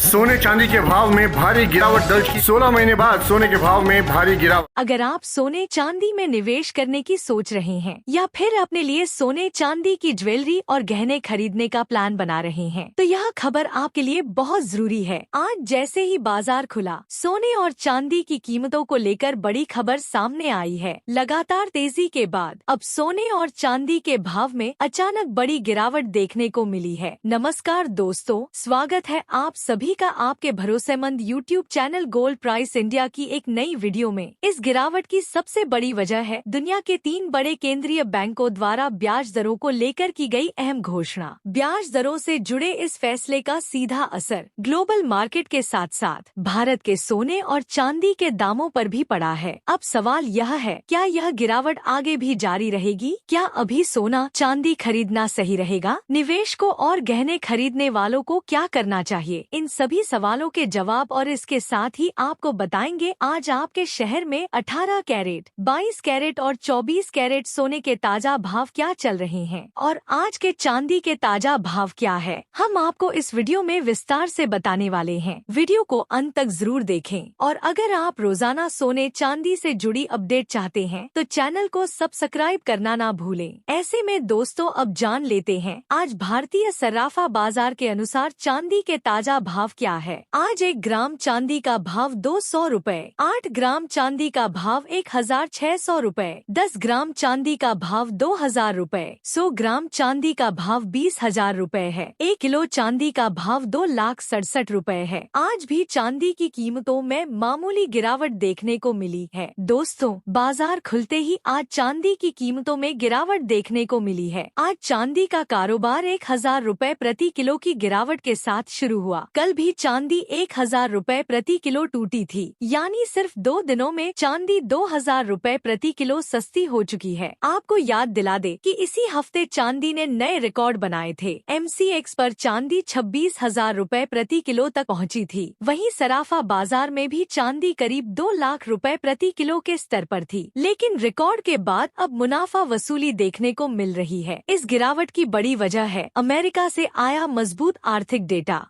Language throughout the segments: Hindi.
सोने चांदी के भाव में भारी गिरावट दर्ज की। 16 महीने बाद सोने के भाव में भारी गिरावट। अगर आप सोने चांदी में निवेश करने की सोच रहे हैं या फिर अपने लिए सोने चांदी की ज्वेलरी और गहने खरीदने का प्लान बना रहे हैं, तो यह खबर आपके लिए बहुत जरूरी है। आज जैसे ही बाजार खुला, सोने और चांदी की कीमतों को लेकर बड़ी खबर सामने आई है। लगातार तेजी के बाद अब सोने और चांदी के भाव में अचानक बड़ी गिरावट देखने को मिली है। नमस्कार दोस्तों, स्वागत है आप सभी का आपके भरोसेमंद YouTube channel gold price India की एक नई वीडियो में। इस गिरावट की सबसे बड़ी वजह है दुनिया के 3 बड़े केंद्रीय बैंकों द्वारा ब्याज दरों को लेकर की गई अहम घोषणा। ब्याज दरों से जुड़े इस फैसले का सीधा असर ग्लोबल मार्केट के साथ साथ भारत के सोने और चांदी के दामों पर भी पड़ा है। अब सवाल यह है, क्या यह गिरावट आगे भी जारी रहेगी? क्या अभी सोना चांदी खरीदना सही रहेगा? निवेश को और गहने खरीदने वालों को क्या करना चाहिए? इन सभी सवालों के जवाब और इसके साथ ही आपको बताएंगे आज आपके शहर में 18 कैरेट, 22 कैरेट और 24 कैरेट सोने के ताजा भाव क्या चल रहे हैं और आज के चांदी के ताजा भाव क्या है। हम आपको इस वीडियो में विस्तार से बताने वाले हैं। वीडियो को अंत तक जरूर देखें और अगर आप रोजाना सोने चांदी से जुड़ी अपडेट चाहते हैं तो चैनल को सब्सक्राइब करना ना भूलें। ऐसे में दोस्तों, अब जान लेते हैं आज भारतीय सराफा बाजार के अनुसार चांदी के ताजा भाव क्या है। आज 1 ग्राम चांदी का भाव 200 रुपए, 8 ग्राम चांदी का भाव 1600 रुपए, 10 ग्राम चांदी का भाव 2000 रुपए, 100 ग्राम चांदी का भाव 20,000 रुपए है। 1 किलो चांदी का भाव 2,67,000 रुपए है। आज भी चांदी की कीमतों में मामूली गिरावट देखने को मिली है। दोस्तों, बाजार खुलते ही आज चांदी की कीमतों में गिरावट देखने को मिली है। आज चांदी का कारोबार 1000 रुपए प्रति किलो की गिरावट के साथ शुरू हुआ। कल भी चांदी 1000 रुपए प्रति किलो टूटी थी, यानी सिर्फ 2 दिनों में चांदी 2000 रुपए प्रति किलो सस्ती हो चुकी है। आपको याद दिला दे कि इसी हफ्ते चांदी ने नए रिकॉर्ड बनाए थे। MCX पर चांदी 26,000 रुपए प्रति किलो तक पहुंची थी। वहीं सराफा बाजार में भी चांदी करीब 2 लाख रुपए प्रति किलो के स्तर पर थी, लेकिन रिकॉर्ड के बाद अब मुनाफा वसूली देखने को मिल रही है। इस गिरावट की बड़ी वजह है अमेरिका से आया मजबूत आर्थिक डेटा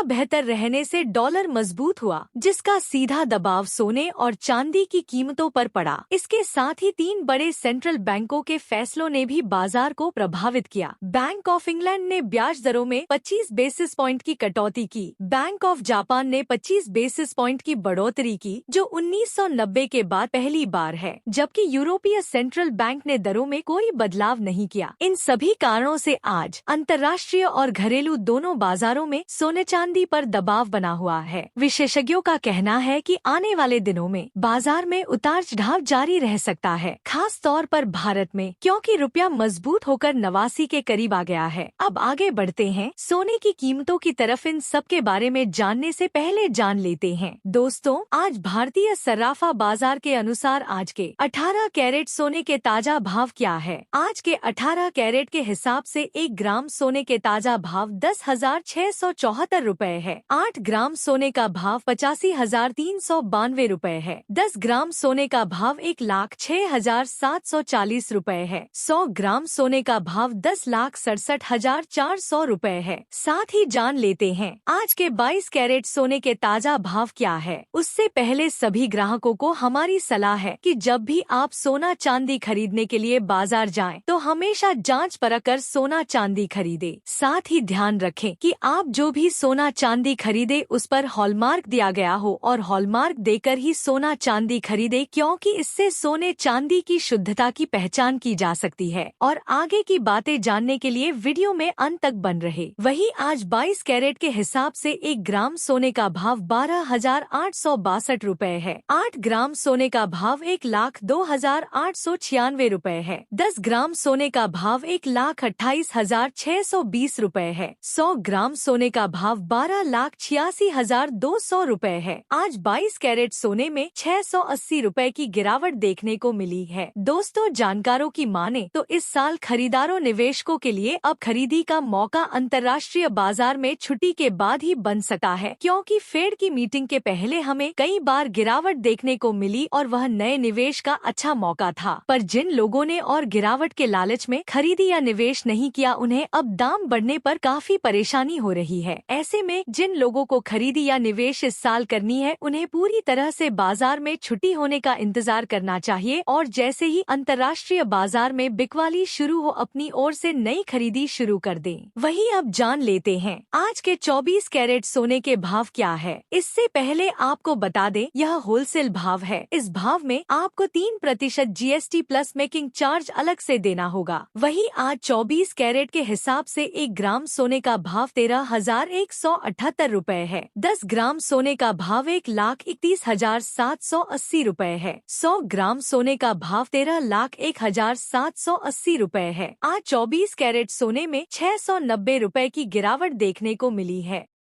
बेहतर रहने से डॉलर मजबूत हुआ, जिसका सीधा दबाव सोने और चांदी की कीमतों पर पड़ा। इसके साथ ही 3 बड़े सेंट्रल बैंकों के फैसलों ने भी बाजार को प्रभावित किया। बैंक ऑफ इंग्लैंड ने ब्याज दरों में 25 बेसिस पॉइंट की कटौती की। बैंक ऑफ जापान ने 25 बेसिस पॉइंट की बढ़ोतरी की, जो 1990 के बाद पहली बार है, जबकि यूरोपीय सेंट्रल बैंक ने दरों में कोई बदलाव नहीं किया। इन सभी कारणों से आज अंतर्राष्ट्रीय और घरेलू दोनों बाजारों में सोने चांदी पर दबाव बना हुआ है। विशेषज्ञों का कहना है कि आने वाले दिनों में बाजार में उतार चढ़ाव जारी रह सकता है, खास तौर पर भारत में, क्योंकि रुपया मजबूत होकर 89 के करीब आ गया है। अब आगे बढ़ते हैं सोने की कीमतों की तरफ। इन सब के बारे में जानने से पहले जान लेते हैं दोस्तों, आज भारतीय सराफा बाजार के अनुसार आज के 18 कैरेट सोने के ताजा भाव क्या है। आज के 18 कैरेट के हिसाब से 1 ग्राम सोने के ताजा भाव 10,674 रुपए है। 8 ग्राम सोने का भाव 85,392 रुपए है। 10 ग्राम सोने का भाव 1,06,740 रुपए है। 100 ग्राम सोने का भाव 10,67,400 रुपए है। साथ ही जान लेते हैं आज के 22 कैरेट सोने के ताजा भाव क्या है। उससे पहले सभी ग्राहकों को हमारी सलाह है कि जब भी आप सोना चांदी खरीदने के लिए बाजार जाएं, तो हमेशा जांच परख कर सोना चांदी खरीदे। साथ ही ध्यान रखें कि आप जो भी सोना चांदी खरीदे उस पर हॉलमार्क दिया गया हो और हॉलमार्क देकर ही सोना चांदी खरीदे, क्योंकि इससे सोने चांदी की शुद्धता की पहचान की जा सकती है। और आगे की बातें जानने के लिए वीडियो में अंत तक बन रहे। वहीं आज 22 कैरेट के हिसाब से 1 ग्राम सोने का भाव 12,862 रुपए है। 8 ग्राम सोने का भाव 1,02,896 रुपए है। 10 ग्राम सोने का भाव 1,28,620 रुपए है। 100 ग्राम सोने का भाव 12,86,200 रुपए है। आज 22 कैरेट सोने में 680 रुपए की गिरावट देखने को मिली है। दोस्तों, जानकारों की माने तो इस साल खरीदारों निवेशकों के लिए अब खरीदी का मौका अंतर्राष्ट्रीय बाजार में छुट्टी के बाद ही बन सकता है, क्योंकि फेड की मीटिंग के पहले हमें कई बार गिरावट देखने को मिली और वह नए निवेश का अच्छा मौका था। पर जिन लोगों ने और गिरावट के लालच में खरीदी या निवेश नहीं किया, उन्हें अब दाम बढ़ने पर काफी परेशानी हो रही है। ऐसे में जिन जिन लोगों को खरीदी या निवेश इस साल करनी है उन्हें पूरी तरह से बाजार में छुट्टी होने का इंतजार करना चाहिए और जैसे ही अंतर्राष्ट्रीय बाजार में बिकवाली शुरू हो अपनी ओर से नई खरीदी शुरू कर दें। वहीं अब जान लेते हैं आज के 24 कैरेट सोने के भाव क्या है। इससे पहले आपको बता दें यह होलसेल भाव है। इस भाव में आपको 3% GST प्लस मेकिंग चार्ज अलग से देना होगा। वहीं आज 24 कैरेट के हिसाब से 1 ग्राम सोने का भाव 13,178 रुपए है। 10 ग्राम सोने का भाव 1,31,780 रुपए है। 100 ग्राम सोने का भाव 13,01,780 रुपए है। आज 24 कैरेट सोने में 690 रुपए की गिरावट देखने को मिली है।